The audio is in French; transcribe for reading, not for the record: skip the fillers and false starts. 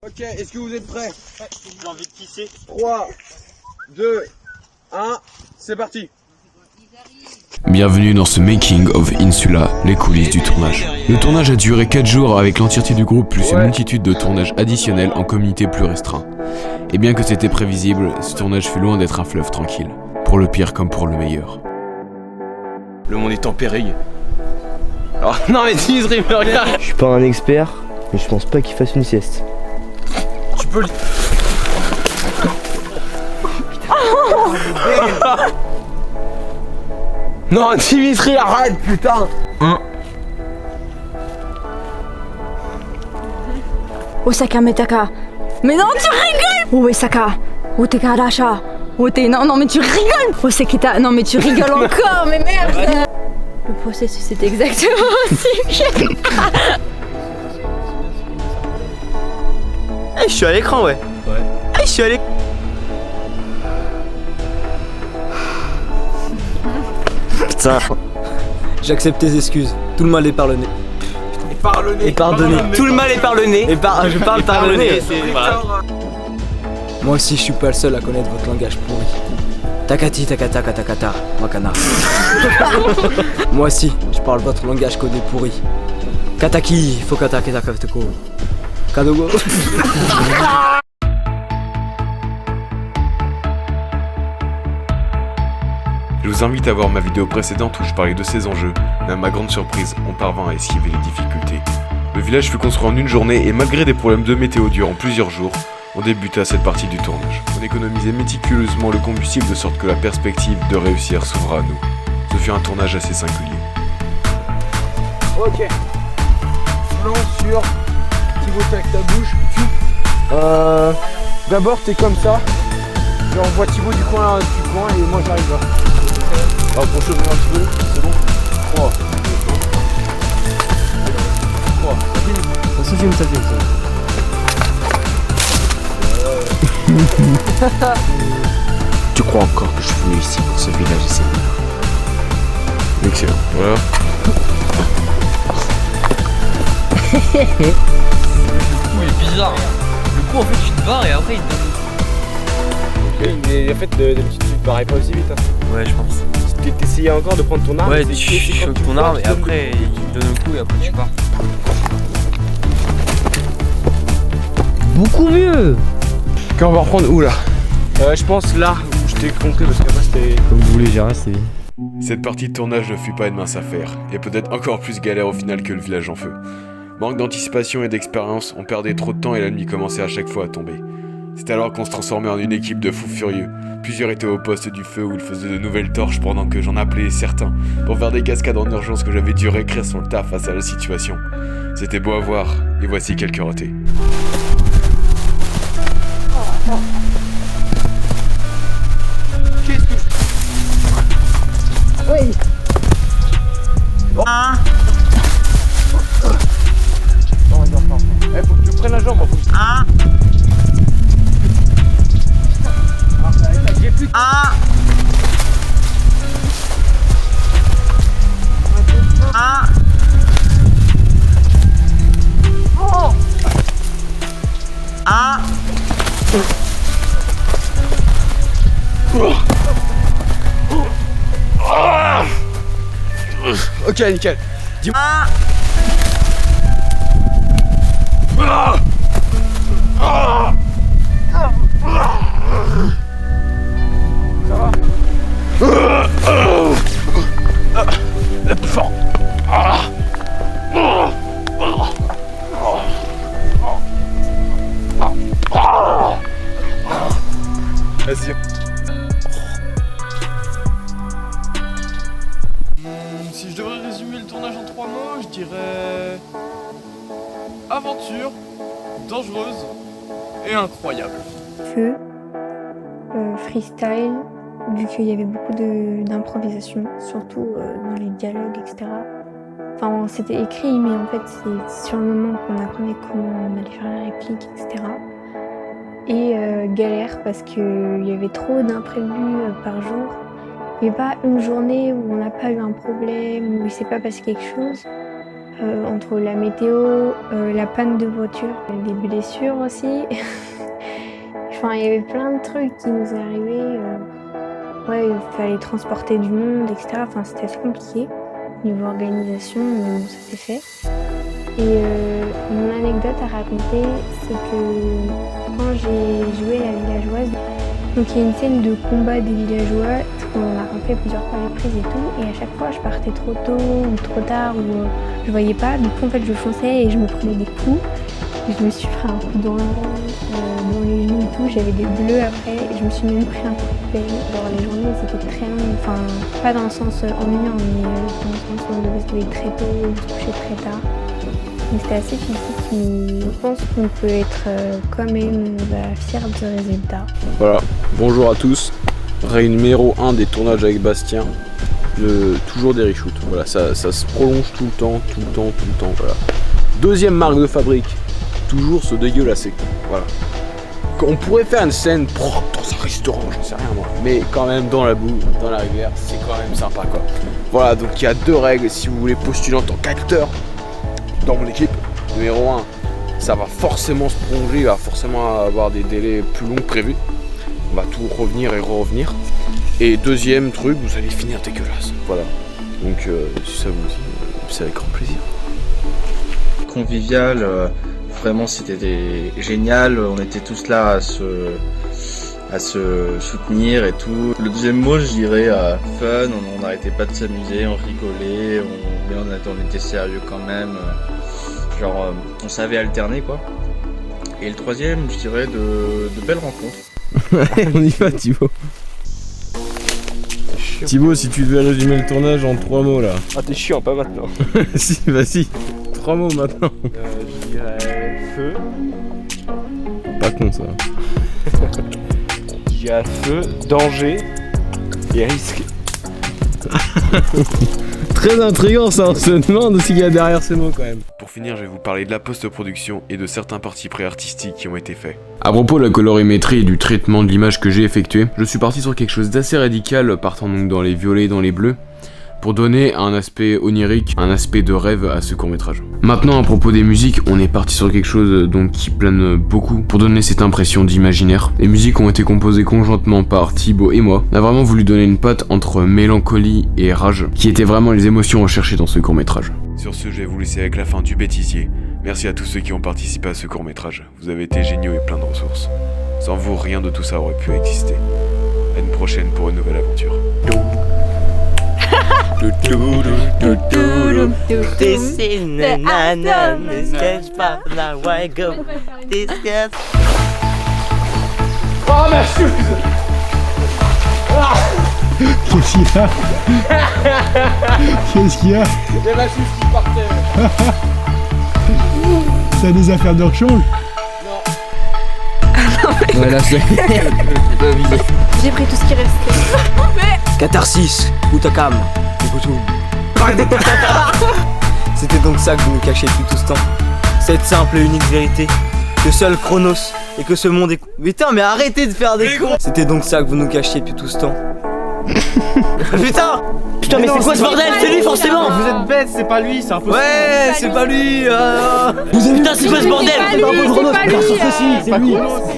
Ok, est-ce que vous êtes prêts? Ouais. J'ai envie de pisser. 3, 2, 1, c'est parti. Bienvenue dans ce Making of Insula, les coulisses du tournage. Le tournage a duré 4 jours avec l'entièreté du groupe plus une multitude de tournages additionnels en comité plus restreint. Et bien que c'était prévisible, ce tournage fut loin d'être un fleuve tranquille, pour le pire comme pour le meilleur. Le monde est en péril. Alors, non mais Dimitri, me regarde. Je suis pas un expert, mais je pense pas qu'il fasse une sieste. Tu peux le... Non Dimitri, arrête putain. Osaka Metaka. Mais non, tu rigoles! Osaka. Oteka Rasha. Non, mais tu rigoles! Osekita. Non, mais tu rigoles encore, mais merde! Le processus est exactement aussi. Je suis à l'écran, ouais. Je suis à l'écran. Putain. J'accepte tes excuses. Tout le mal est pardonné. Et pardonné. Tout le mal est par le nez. Je parle par le nez. Voilà. Moi aussi, je suis pas le seul à connaître votre langage pourri. Takati takata katakata makana. Moi aussi, je parle votre langage codé pourri. Kataki fokata ketakatoko. Kadogo. Je vous invite à voir ma vidéo précédente où je parlais de ces enjeux, mais à ma grande surprise, on parvint à esquiver les difficultés. Le village fut construit en une journée et malgré des problèmes de météo durant plusieurs jours, on débuta cette partie du tournage. On économisait méticuleusement le combustible de sorte que la perspective de réussir s'ouvra à nous. Ce fut un tournage assez singulier. Ok. Plan sur Thibaut avec ta bouche. D'abord t'es comme ça. Et on voit Thibaut du coin et moi j'arrive là. Alors pour chauffer un petit peu, c'est bon. 3. 3. Ça filme. Tu crois encore que je suis venu ici pour ce village ici? Excellent, voilà. Le coup est bizarre. Le coup en fait tu te barres et après il te donne. Mais en fait d'habitude tu parais pas aussi vite. Hein. Ouais je pense. T'essayais encore de prendre ton arme. Ouais tu choques ton arme et après il te donne le coup et après tu pars. Beaucoup mieux. Quand on va reprendre où là? Je pense là où je t'ai compris parce qu'après c'était. Comme vous voulez, j'ai resté. Cette partie de tournage ne fut pas une mince affaire, et peut-être encore plus galère au final que le village en feu. Manque d'anticipation et d'expérience, on perdait trop de temps et la nuit commençait à chaque fois à tomber. C'est alors qu'on se transformait en une équipe de fous furieux. Plusieurs étaient au poste du feu où ils faisaient de nouvelles torches pendant que j'en appelais certains pour faire des cascades en urgence que j'avais dû réécrire sur le tas face à la situation. C'était beau à voir, et voici quelques ratés. Oui. Non, faut que tu prennes la jambe. Ok, nickel. Dis-moi. Ça va? La plus fort. Vas-y. Si je devrais résumer le tournage en 3 mots, je dirais aventure, dangereuse et incroyable. Feu, freestyle, vu qu'il y avait beaucoup d'improvisation, surtout dans les dialogues, etc. Enfin, c'était écrit, mais en fait, c'est sur le moment qu'on apprenait comment on allait faire la réplique, etc. Et galère, parce qu'il y avait trop d'imprévus par jour. Il n'y a pas une journée où on n'a pas eu un problème, où il ne s'est pas passé quelque chose. Entre la météo, la panne de voiture, des blessures aussi. Enfin, il y avait plein de trucs qui nous arrivaient. Ouais, il fallait transporter du monde, etc. Enfin, c'était assez compliqué. Niveau organisation, mais bon, ça s'est fait. Et mon anecdote à raconter, c'est que quand j'ai joué la villageoise, donc il y a une scène de combat des villageois, on a rappelé plusieurs fois les prises et tout, et à chaque fois je partais trop tôt ou trop tard ou je voyais pas, du coup en fait je fonçais et je me prenais des coups. Je me suis pris un coup dans les genoux et tout, j'avais des bleus après, et je me suis même pris un coup de pelle. Alors les journées c'était très long, enfin pas dans le sens ennuyant, mais dans le sens où on devait se lever très tôt ou se coucher très tard. Donc c'était assez physique, mais je pense qu'on peut être quand même fiers de ce résultat. Voilà, bonjour à tous. Règle numéro 1 des tournages avec Bastien, toujours des reshoots. Voilà, ça se prolonge tout le temps, voilà. Deuxième marque de fabrique, toujours se dégueulasser. Voilà. On pourrait faire une scène dans un restaurant, j'en sais rien moi, mais quand même dans la boue, dans la rivière, c'est quand même sympa quoi. Voilà, donc il y a 2 règles si vous voulez postuler en tant qu'acteur dans mon équipe. Numéro 1, ça va forcément se prolonger, il va forcément avoir des délais plus longs que prévu. On va tout revenir et revenir. Et deuxième truc, vous allez finir dégueulasse. Voilà. Donc si ça vous dit, c'est avec grand plaisir. Convivial, vraiment c'était génial. On était tous là à se soutenir et tout. Le deuxième mot, je dirais fun. On n'arrêtait pas de s'amuser, on rigolait, mais on était sérieux quand même. Genre, on savait alterner quoi. Et le troisième, je dirais de belles rencontres. On y va Thibaut. Thibaut, si tu devais résumer le tournage en 3 mots là. Ah t'es chiant, pas maintenant. Si, vas-y. 3 mots maintenant. Je dirais feu. Pas con ça. Je dirais feu, danger et risque. Très intriguant ça, on se demande ce qu'il y a derrière ces mots quand même. Pour finir, je vais vous parler de la post-production et de certains partis pré-artistiques qui ont été faits. À propos de la colorimétrie et du traitement de l'image que j'ai effectué, je suis parti sur quelque chose d'assez radical, partant donc dans les violets et dans les bleus, pour donner un aspect onirique, un aspect de rêve à ce court-métrage. Maintenant, à propos des musiques, on est parti sur quelque chose donc qui plane beaucoup pour donner cette impression d'imaginaire. Les musiques ont été composées conjointement par Thibaut et moi. On a vraiment voulu donner une patte entre mélancolie et rage, qui étaient vraiment les émotions recherchées dans ce court-métrage. Sur ce, je vais vous laisser avec la fin du bêtisier. Merci à tous ceux qui ont participé à ce court-métrage. Vous avez été géniaux et plein de ressources. Sans vous, rien de tout ça aurait pu exister. À une prochaine pour une nouvelle aventure. This is na this catch pop la why go. This gets. Oh ma chose. Qu'est-ce qu'il y a? Qu'est-ce qu'il y a? J'ai ma chose qui partait. T'as des affaires de rechange? Non. Ouais, là c'est. J'ai pris tout ce qui restait. Catharsis, Utakam, C'était donc ça que vous nous cachiez depuis tout ce temps. Cette simple et unique vérité. Que seul Chronos et que ce monde est. Putain, mais arrêtez de faire des cons! C'était donc ça que vous nous cachiez depuis tout ce temps. Putain! Putain, mais c'est quoi ce bordel? C'est lui forcément! Vous êtes bête, c'est pas lui, c'est un peu. Ouais, c'est pas lui! Putain, c'est quoi ce bordel? C'est pas lui, c'est pas lui. C'est lui.